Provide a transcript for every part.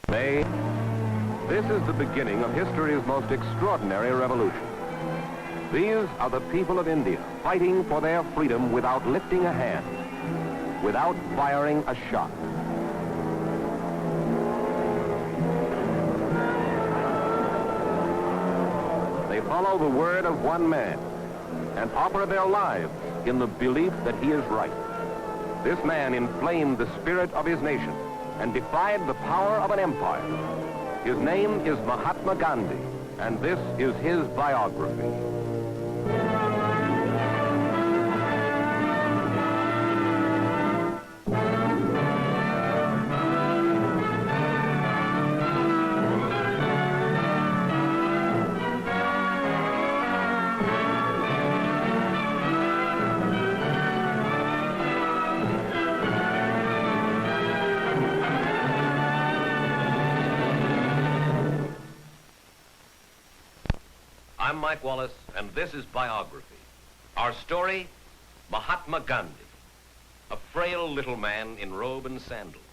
This is the beginning of history's most extraordinary revolution. These are the people of India fighting for their freedom without lifting a hand, without firing a shot. They follow the word of one man and offer their lives in the belief that he is right. This man inflamed the spirit of his nation and defied the power of an empire. His name is Mahatma Gandhi, and this is his biography. I'm Mike Wallace, and this is Biography. Our story, Mahatma Gandhi, a frail little man in robe and sandals.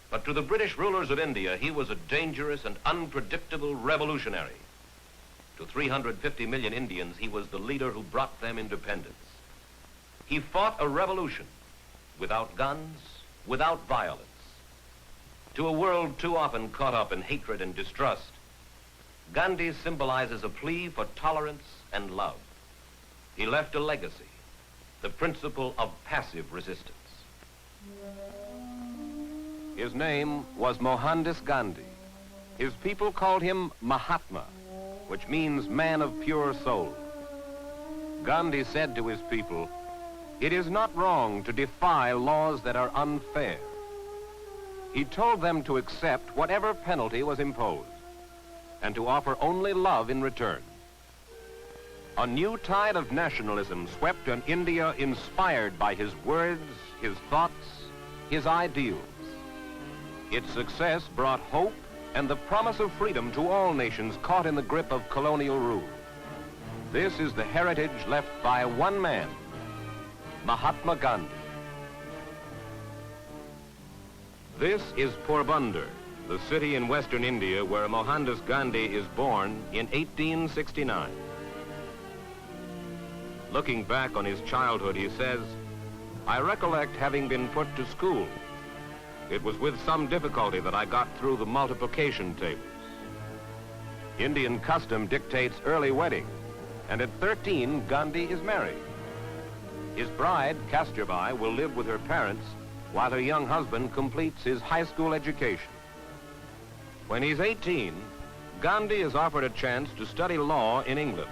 But to the British rulers of India, he was a dangerous and unpredictable revolutionary. To 350 million Indians, he was the leader who brought them independence. He fought a revolution without guns, without violence. To a world too often caught up in hatred and distrust, Gandhi symbolizes a plea for tolerance and love. He left a legacy, the principle of passive resistance. His name was Mohandas Gandhi. His people called him Mahatma, which means man of pure soul. Gandhi said to his people, "It is not wrong to defy laws that are unfair." He told them to accept whatever penalty was imposed, and to offer only love in return. A new tide of nationalism swept an India inspired by his words, his thoughts, his ideals. Its success brought hope and the promise of freedom to all nations caught in the grip of colonial rule. This is the heritage left by one man, Mahatma Gandhi. This is Porbandar, the city in western India where Mohandas Gandhi is born in 1869. Looking back on his childhood, he says, "I recollect having been put to school. It was with some difficulty that I got through the multiplication tables. Indian custom dictates early wedding, and at 13, Gandhi is married. His bride, Kasturbai, will live with her parents while her young husband completes his high school education. When he's 18, Gandhi is offered a chance to study law in England,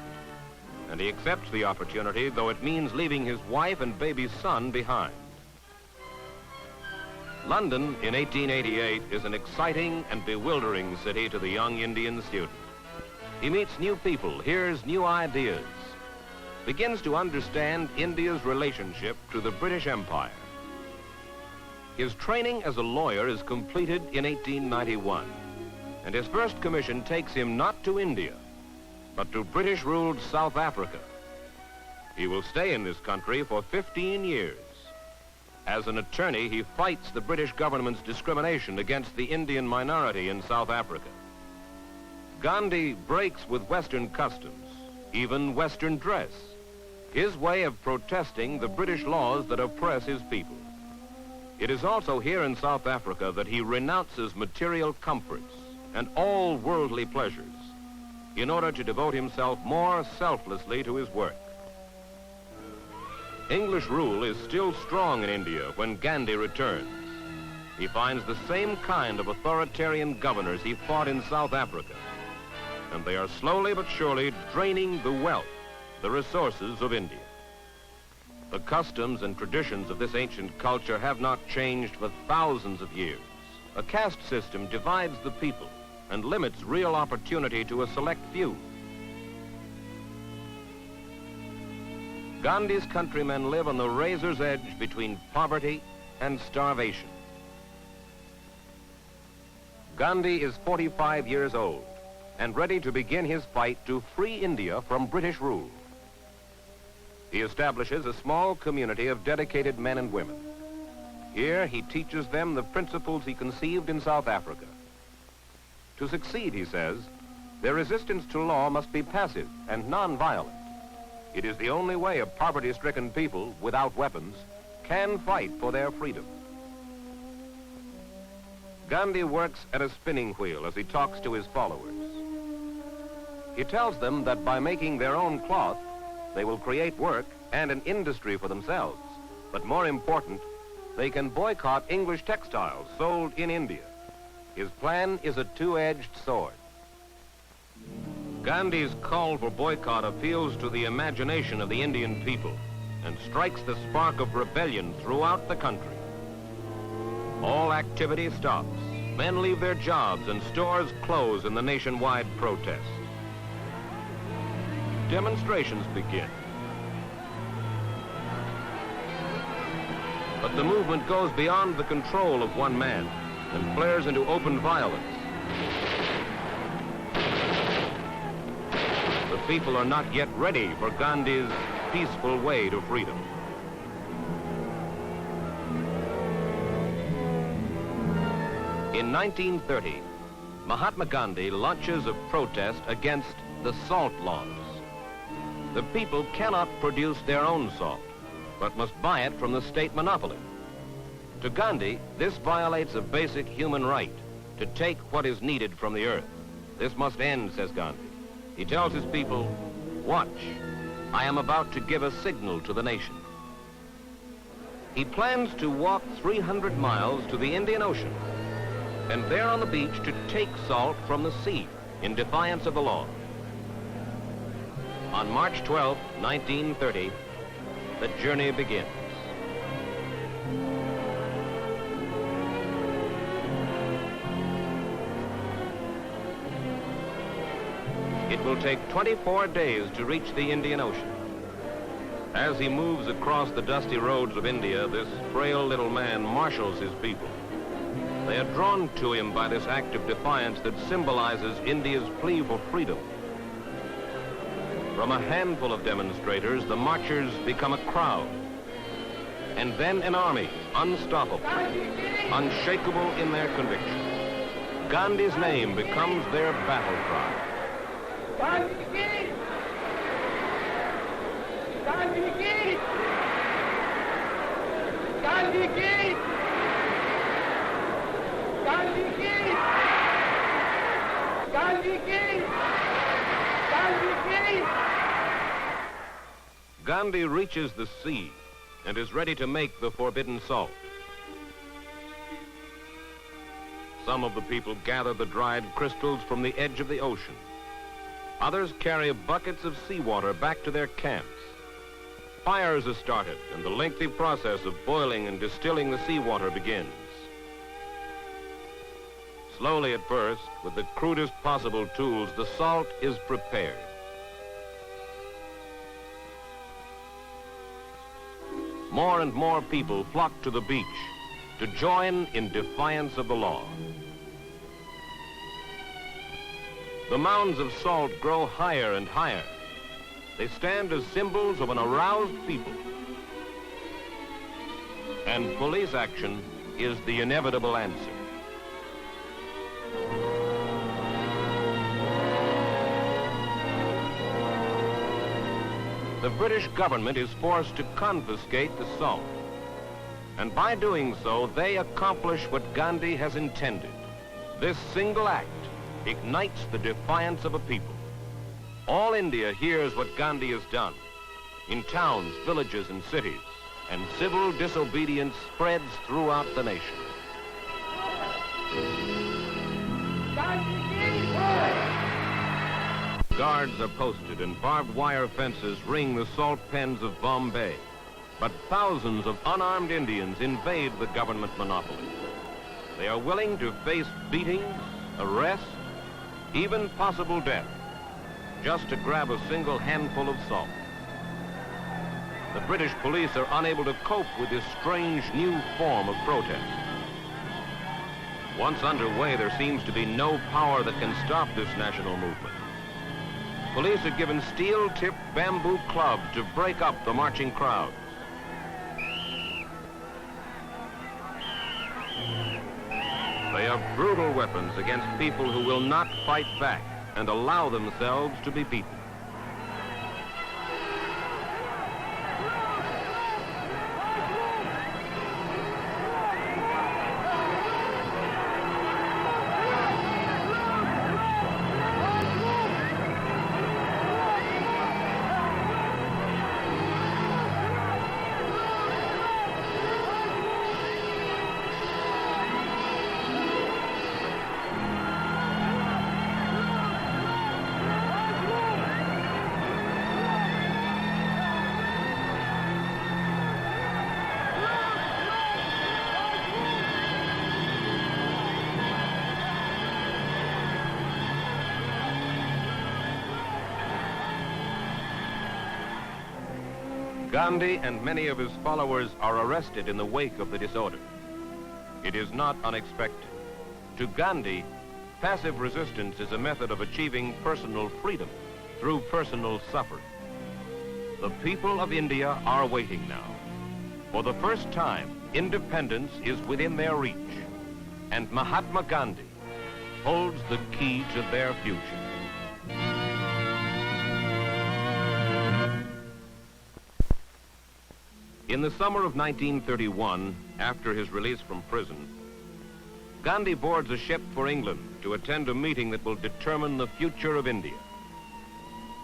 and he accepts the opportunity, though it means leaving his wife and baby son behind. London in 1888 is an exciting and bewildering city to the young Indian student. He meets new people, hears new ideas, begins to understand India's relationship to the British Empire. His training as a lawyer is completed in 1891. And his first commission takes him not to India, but to British-ruled South Africa. He will stay in this country for 15 years. As an attorney, he fights the British government's discrimination against the Indian minority in South Africa. Gandhi breaks with Western customs, even Western dress, his way of protesting the British laws that oppress his people. It is also here in South Africa that he renounces material comforts and all worldly pleasures in order to devote himself more selflessly to his work. English rule is still strong in India when Gandhi returns. He finds the same kind of authoritarian governors he fought in South Africa, and they are slowly but surely draining the wealth, the resources of India. The customs and traditions of this ancient culture have not changed for thousands of years. A caste system divides the people and limits real opportunity to a select few. Gandhi's countrymen live on the razor's edge between poverty and starvation. Gandhi is 45 years old and ready to begin his fight to free India from British rule. He establishes a small community of dedicated men and women. Here he teaches them the principles he conceived in South Africa, To succeed, he says, their resistance to law must be passive and nonviolent. It is the only way a poverty-stricken people without weapons can fight for their freedom. Gandhi works at a spinning wheel as he talks to his followers. He tells them that by making their own cloth, they will create work and an industry for themselves. But more important, they can boycott English textiles sold in India. His plan is a two-edged sword. Gandhi's call for boycott appeals to the imagination of the Indian people and strikes the spark of rebellion throughout the country. All activity stops. Men leave their jobs and stores close in the nationwide protest. Demonstrations begin. But the movement goes beyond the control of one man and flares into open violence. The people are not yet ready for Gandhi's peaceful way to freedom. In 1930, Mahatma Gandhi launches a protest against the salt laws. The people cannot produce their own salt, but must buy it from the state monopoly. To Gandhi, this violates a basic human right to take what is needed from the earth. This must end, says Gandhi. He tells his people, watch, I am about to give a signal to the nation. He plans to walk 300 miles to the Indian Ocean, and there on the beach to take salt from the sea in defiance of the law. On March 12, 1930, the journey begins. It will take 24 days to reach the Indian Ocean. As he moves across the dusty roads of India, this frail little man marshals his people. They are drawn to him by this act of defiance that symbolizes India's plea for freedom. From a handful of demonstrators, the marchers become a crowd, and then an army, unstoppable, unshakable in their conviction. Gandhi's name becomes their battle cry. Gandhi ki! Gandhi ki! Gandhi ki! Gandhi ki! Gandhi ki! Gandhi ki! Gandhi reaches the sea and is ready to make the forbidden salt. Some of the people gather the dried crystals from the edge of the ocean. Others carry buckets of seawater back to their camps. Fires are started, and the lengthy process of boiling and distilling the seawater begins. Slowly at first, with the crudest possible tools, the salt is prepared. More and more people flock to the beach to join in defiance of the law. The mounds of salt grow higher and higher. They stand as symbols of an aroused people. And police action is the inevitable answer. The British government is forced to confiscate the salt. And by doing so, they accomplish what Gandhi has intended. This single act ignites the defiance of a people. All India hears what Gandhi has done in towns, villages, and cities, and civil disobedience spreads throughout the nation. Guards are posted and barbed wire fences ring the salt pens of Bombay. But thousands of unarmed Indians invade the government monopoly. They are willing to face beatings, arrest, even possible death, just to grab a single handful of salt. The British police are unable to cope with this strange new form of protest. Once underway, there seems to be no power that can stop this national movement. Police are given steel-tipped bamboo clubs to break up the marching crowds. They are brutal weapons against people who will not fight back and allow themselves to be beaten. Gandhi and many of his followers are arrested in the wake of the disorder. It is not unexpected. To Gandhi, passive resistance is a method of achieving personal freedom through personal suffering. The people of India are waiting now. For the first time, independence is within their reach, and Mahatma Gandhi holds the key to their future. In the summer of 1931, after his release from prison, Gandhi boards a ship for England to attend a meeting that will determine the future of India.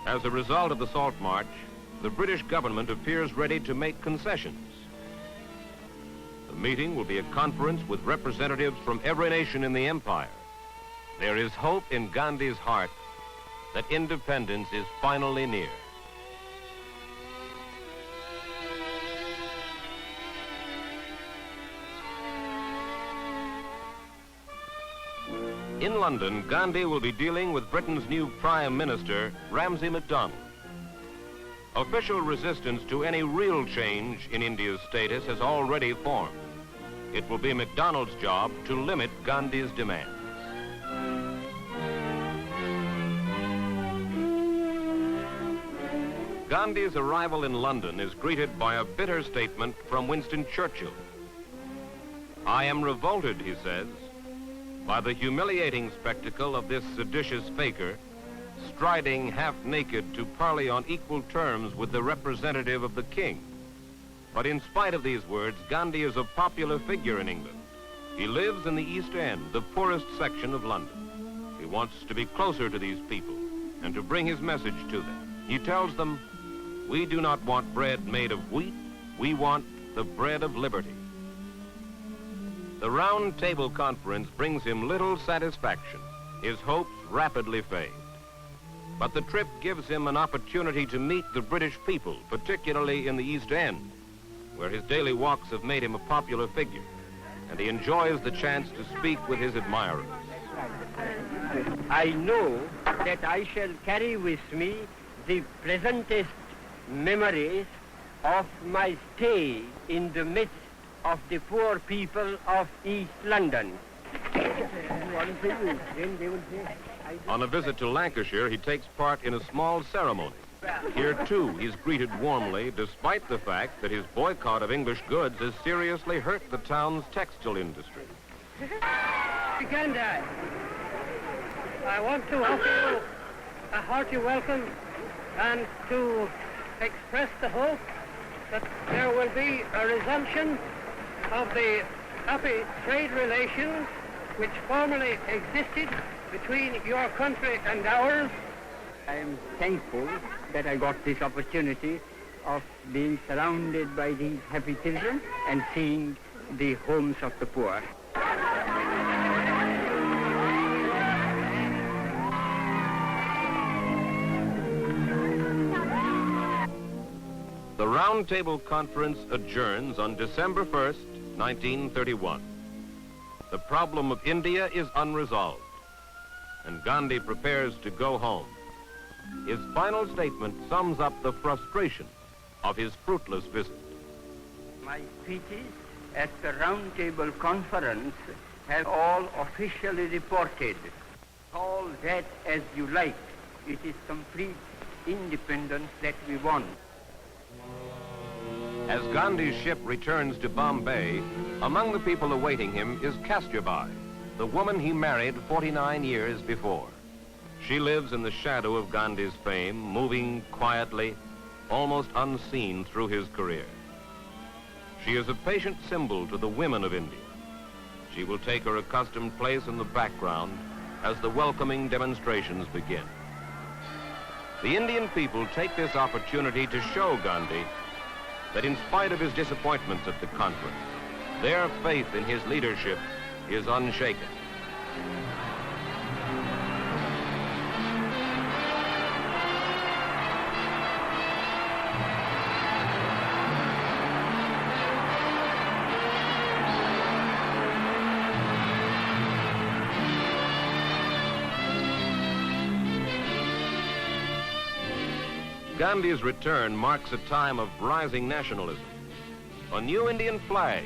As a result of the Salt March, the British government appears ready to make concessions. The meeting will be a conference with representatives from every nation in the empire. There is hope in Gandhi's heart that independence is finally near. In London, Gandhi will be dealing with Britain's new Prime Minister, Ramsay MacDonald. Official resistance to any real change in India's status has already formed. It will be MacDonald's job to limit Gandhi's demands. Gandhi's arrival in London is greeted by a bitter statement from Winston Churchill. "I am revolted," he says, "by the humiliating spectacle of this seditious faker striding half-naked to parley on equal terms with the representative of the king." But in spite of these words, Gandhi is a popular figure in England. He lives in the East End, the poorest section of London. He wants to be closer to these people and to bring his message to them. He tells them, "We do not want bread made of wheat, we want the bread of liberty." The Round Table Conference brings him little satisfaction. His hopes rapidly fade. But the trip gives him an opportunity to meet the British people, particularly in the East End, where his daily walks have made him a popular figure, and he enjoys the chance to speak with his admirers. I know that I shall carry with me the pleasantest memories of my stay in the midst of the poor people of East London. On a visit to Lancashire, he takes part in a small ceremony. Here, too, he's greeted warmly, despite the fact that his boycott of English goods has seriously hurt the town's textile industry. Gandhi, I want to offer you a hearty welcome and to express the hope that there will be a resumption of the happy trade relations which formerly existed between your country and ours. I am thankful that I got this opportunity of being surrounded by these happy children and seeing the homes of the poor. The Round Table Conference adjourns on December 1st, 1931. The problem of India is unresolved, and Gandhi prepares to go home. His final statement sums up the frustration of his fruitless visit. My speeches at the Round Table Conference have all officially reported. Call that as you like. It is complete independence that we want. As Gandhi's ship returns to Bombay, among the people awaiting him is Kasturbai, the woman he married 49 years before. She lives in the shadow of Gandhi's fame, moving quietly, almost unseen through his career. She is a patient symbol to the women of India. She will take her accustomed place in the background as the welcoming demonstrations begin. The Indian people take this opportunity to show Gandhi that in spite of his disappointments at the conference, their faith in his leadership is unshaken. Gandhi's return marks a time of rising nationalism. A new Indian flag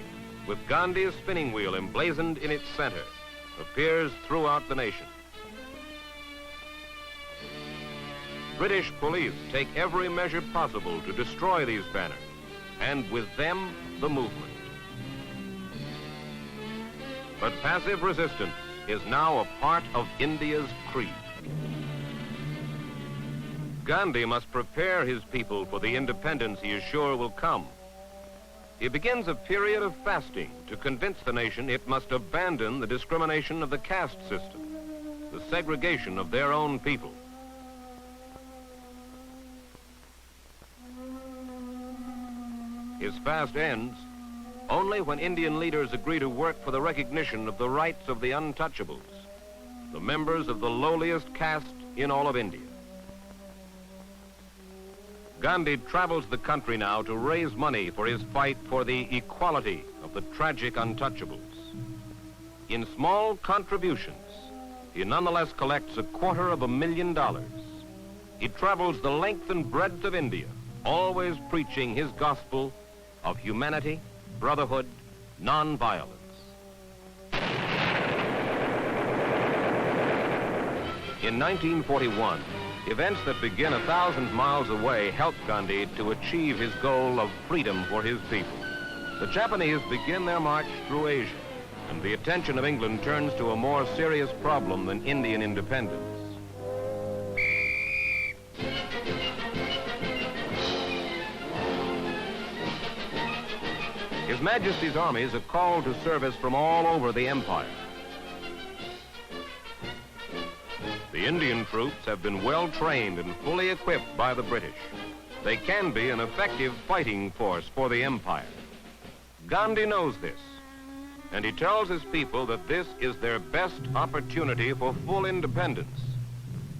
with Gandhi's spinning wheel emblazoned in its center appears throughout the nation. British police take every measure possible to destroy these banners, and with them, the movement. But passive resistance is now a part of India's creed. Gandhi must prepare his people for the independence he is sure will come. He begins a period of fasting to convince the nation it must abandon the discrimination of the caste system, the segregation of their own people. His fast ends only when Indian leaders agree to work for the recognition of the rights of the untouchables, the members of the lowliest caste in all of India. Gandhi travels the country now to raise money for his fight for the equality of the tragic untouchables. In small contributions, he nonetheless collects $250,000. He travels the length and breadth of India, always preaching his gospel of humanity, brotherhood, nonviolence. In 1941, events that begin 1,000 miles away helped Gandhi to achieve his goal of freedom for his people. The Japanese begin their march through Asia, and the attention of England turns to a more serious problem than Indian independence. His Majesty's armies are called to service from all over the empire. The Indian troops have been well trained and fully equipped by the British. They can be an effective fighting force for the empire. Gandhi knows this, and he tells his people that this is their best opportunity for full independence.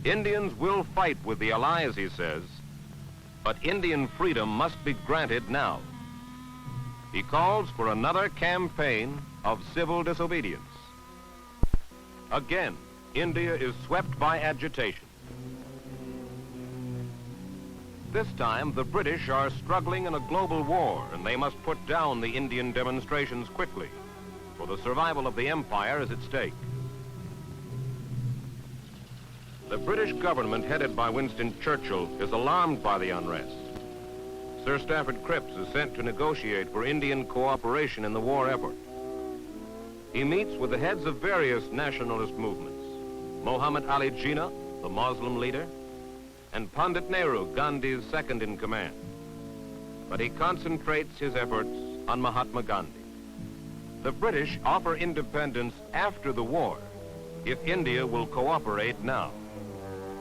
Indians will fight with the Allies, he says, but Indian freedom must be granted now. He calls for another campaign of civil disobedience. Again, India is swept by agitation. This time, the British are struggling in a global war, and they must put down the Indian demonstrations quickly, for the survival of the empire is at stake. The British government, headed by Winston Churchill, is alarmed by the unrest. Sir Stafford Cripps is sent to negotiate for Indian cooperation in the war effort. He meets with the heads of various nationalist movements. Muhammad Ali Jinnah, the Muslim leader, and Pandit Nehru, Gandhi's second in command. But he concentrates his efforts on Mahatma Gandhi. The British offer independence after the war if India will cooperate now.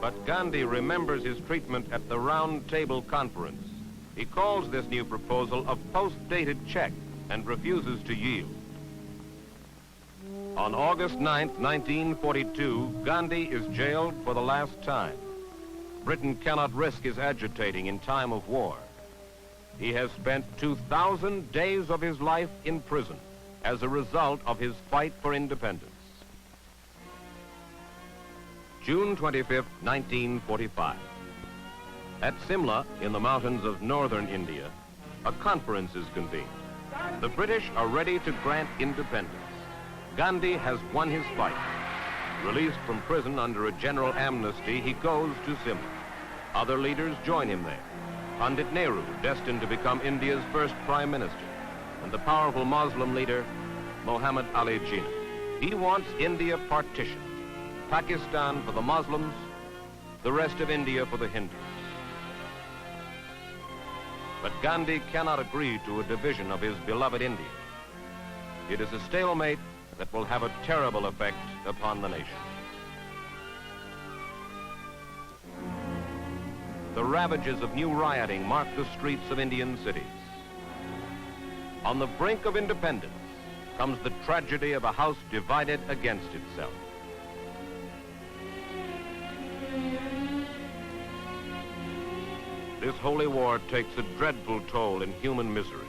But Gandhi remembers his treatment at the Round Table Conference. He calls this new proposal a post-dated check and refuses to yield. On August 9, 1942, Gandhi is jailed for the last time. Britain cannot risk his agitating in time of war. He has spent 2,000 days of his life in prison as a result of his fight for independence. June 25, 1945. At Simla, in the mountains of northern India, a conference is convened. The British are ready to grant independence. Gandhi has won his fight. Released from prison under a general amnesty, he goes to Simla. Other leaders join him there. Pandit Nehru, destined to become India's first prime minister, and the powerful Muslim leader, Muhammad Ali Jinnah. He wants India partitioned, Pakistan for the Muslims, the rest of India for the Hindus. But Gandhi cannot agree to a division of his beloved India. It is a stalemate that will have a terrible effect upon the nation. The ravages of new rioting mark the streets of Indian cities. On the brink of independence comes the tragedy of a house divided against itself. This holy war takes a dreadful toll in human misery.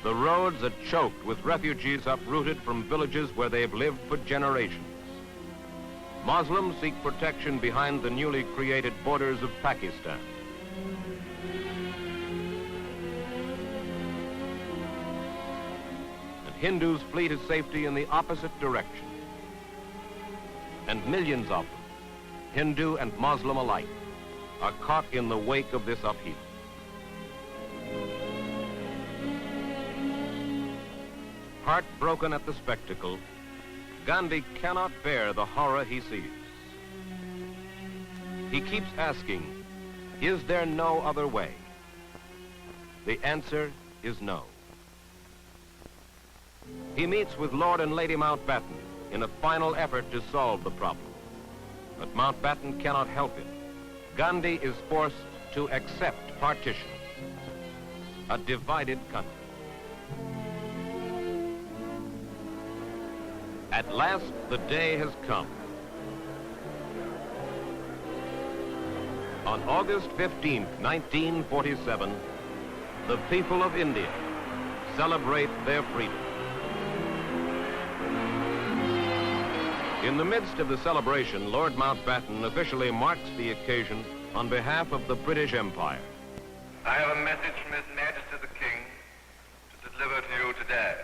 The roads are choked with refugees uprooted from villages where they've lived for generations. Muslims seek protection behind the newly created borders of Pakistan. And Hindus flee to safety in the opposite direction. And millions of them, Hindu and Muslim alike, are caught in the wake of this upheaval. Heartbroken at the spectacle, Gandhi cannot bear the horror he sees. He keeps asking, is there no other way? The answer is no. He meets with Lord and Lady Mountbatten in a final effort to solve the problem. But Mountbatten cannot help him. Gandhi is forced to accept partition, a divided country. At last, the day has come. On August 15, 1947, the people of India celebrate their freedom. In the midst of the celebration, Lord Mountbatten officially marks the occasion on behalf of the British Empire. I have a message from His Majesty the King to deliver to you today.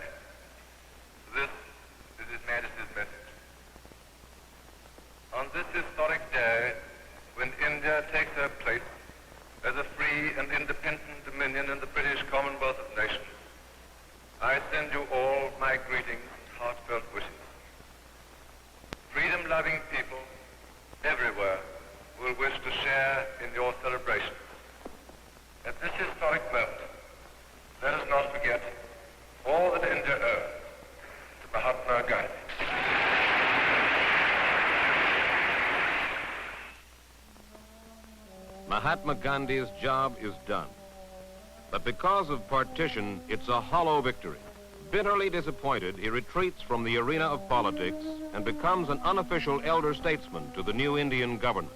This is His Majesty's message. On this historic day, when India takes her place as a free and independent dominion in the British Commonwealth of Nations, I send you all my greetings and heartfelt wishes. Freedom-loving people everywhere will wish to share in your celebration. At this historic moment, let us not forget all that India owes to Mahatma Gandhi. Mahatma Gandhi's job is done. But because of partition, it's a hollow victory. Bitterly disappointed, he retreats from the arena of politics and becomes an unofficial elder statesman to the new Indian government.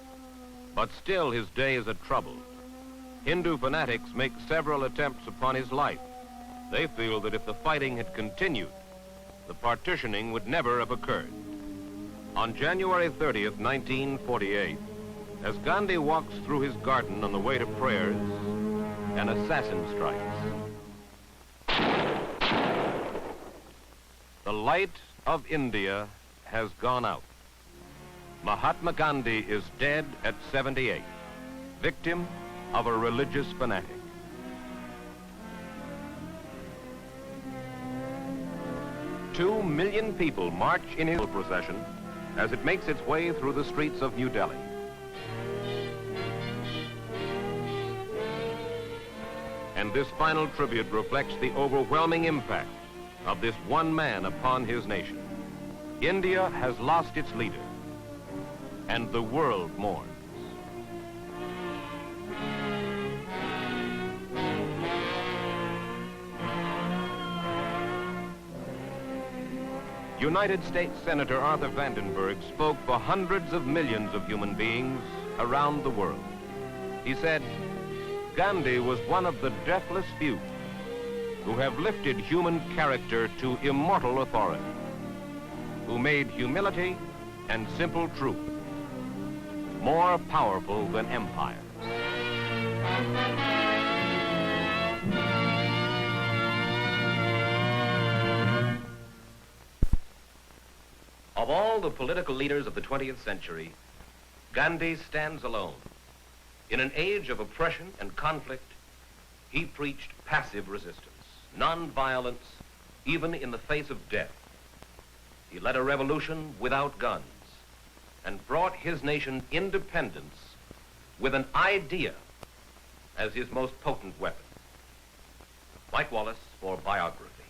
But still, his days are troubled. Hindu fanatics make several attempts upon his life. They feel that if the fighting had continued, the partitioning would never have occurred. On January 30th, 1948, as Gandhi walks through his garden on the way to prayers, an assassin strikes. The light of India has gone out. Mahatma Gandhi is dead at 78, victim of a religious fanatic. Two million people march in his procession as it makes its way through the streets of New Delhi. And this final tribute reflects the overwhelming impact of this one man upon his nation. India has lost its leader, and the world mourns. United States Senator Arthur Vandenberg spoke for hundreds of millions of human beings around the world. He said, Gandhi was one of the deathless few who have lifted human character to immortal authority, who made humility and simple truth more powerful than empire. Of all the political leaders of the 20th century, Gandhi stands alone. In an age of oppression and conflict, he preached passive resistance, non-violence, even in the face of death. He led a revolution without guns and brought his nation independence with an idea as his most potent weapon. Mike Wallace for Biography.